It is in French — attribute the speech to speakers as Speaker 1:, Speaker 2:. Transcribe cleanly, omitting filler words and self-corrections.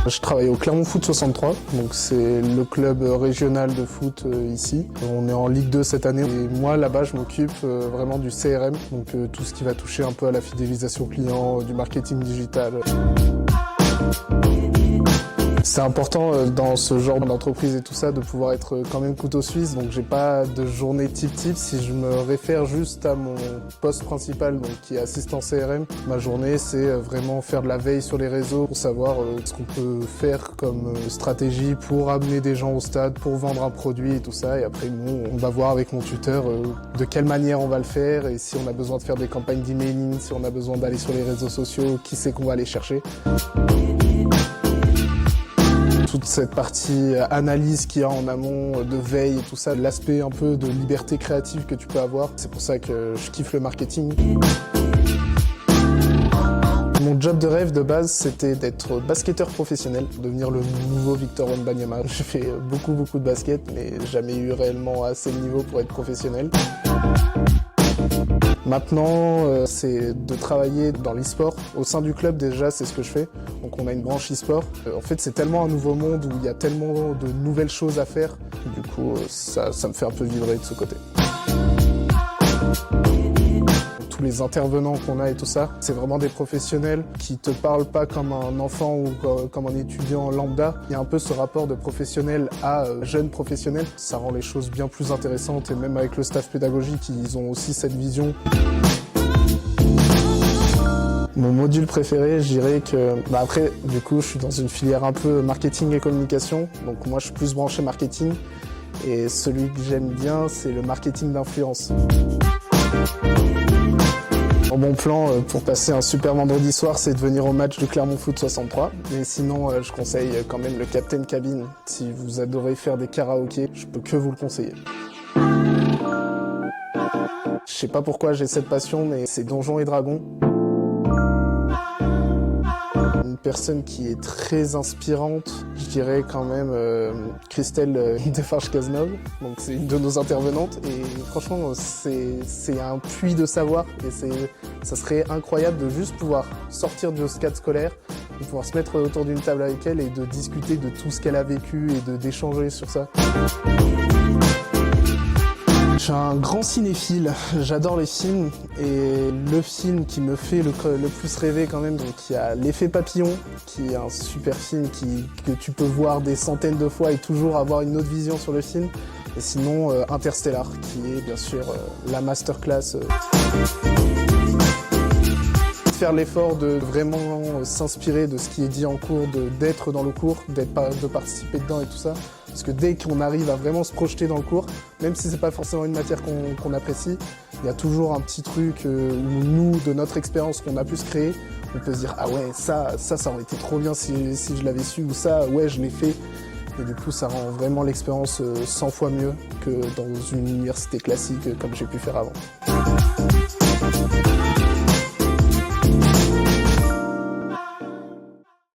Speaker 1: Je travaille au Clermont Foot 63, donc c'est le club régional de foot ici. On est en Ligue 2 cette année et moi là-bas je m'occupe vraiment du CRM, donc tout ce qui va toucher un peu à la fidélisation client, du marketing digital. C'est important dans ce genre d'entreprise et tout ça de pouvoir être quand même couteau suisse, donc j'ai pas de journée type. Si je me réfère juste à mon poste principal, donc qui est assistant CRM, ma journée c'est vraiment faire de la veille sur les réseaux pour savoir ce qu'on peut faire comme stratégie pour amener des gens au stade, pour vendre un produit et tout ça, et après nous on va voir avec mon tuteur de quelle manière on va le faire et si on a besoin de faire des campagnes d'emailing, si on a besoin d'aller sur les réseaux sociaux, qui c'est qu'on va aller chercher. Toute cette partie analyse qu'il y a en amont, de veille et tout ça, l'aspect un peu de liberté créative que tu peux avoir, c'est pour ça que je kiffe le marketing. Mon job de rêve de base, c'était d'être basketteur professionnel, devenir le nouveau Victor Wembanyama. J'ai fait beaucoup de basket, mais jamais eu réellement assez de niveau pour être professionnel. Maintenant, c'est de travailler dans l'e-sport. Au sein du club, déjà, c'est ce que je fais. Donc on a une branche e-sport. En fait, c'est tellement un nouveau monde où il y a tellement de nouvelles choses à faire. Du coup, ça me fait un peu vibrer de ce côté. Tous les intervenants qu'on a et tout ça, c'est vraiment des professionnels qui te parlent pas comme un enfant ou comme un étudiant lambda. Il y a un peu ce rapport de professionnel à jeune professionnel. Ça rend les choses bien plus intéressantes et même avec le staff pédagogique, ils ont aussi cette vision. Mon module préféré, je dirais que... après, du coup, je suis dans une filière un peu marketing et communication. Donc moi, je suis plus branché marketing. Et celui que j'aime bien, c'est le marketing d'influence. Mon bon plan pour passer un super vendredi soir, c'est de venir au match du Clermont Foot 63. Mais sinon, je conseille quand même le Captain Cabin. Si vous adorez faire des karaokés, je peux que vous le conseiller. Je sais pas pourquoi j'ai cette passion, mais c'est Donjons et Dragons. Une personne qui est très inspirante, je dirais quand même Christelle Defarge-Cazeneuve. Donc c'est une de nos intervenantes et franchement c'est un puits de savoir et ça serait incroyable de juste pouvoir sortir de ce cadre scolaire, de pouvoir se mettre autour d'une table avec elle et de discuter de tout ce qu'elle a vécu et d'échanger sur ça. Je suis un grand cinéphile, j'adore les films et le film qui me fait le plus rêver quand même, donc il y a L'Effet Papillon, qui est un super film que tu peux voir des centaines de fois et toujours avoir une autre vision sur le film. Et sinon Interstellar, qui est bien sûr la masterclass. Faire l'effort de vraiment s'inspirer de ce qui est dit en cours, d'être dans le cours, de participer dedans et tout ça. Parce que dès qu'on arrive à vraiment se projeter dans le cours, même si c'est pas forcément une matière qu'on apprécie, il y a toujours un petit truc où nous, de notre expérience qu'on a pu se créer, on peut se dire « Ah ouais, ça aurait été trop bien si je l'avais su » ou « Ça, ouais, je l'ai fait ». Et du coup, ça rend vraiment l'expérience 100 fois mieux que dans une université classique comme j'ai pu faire avant.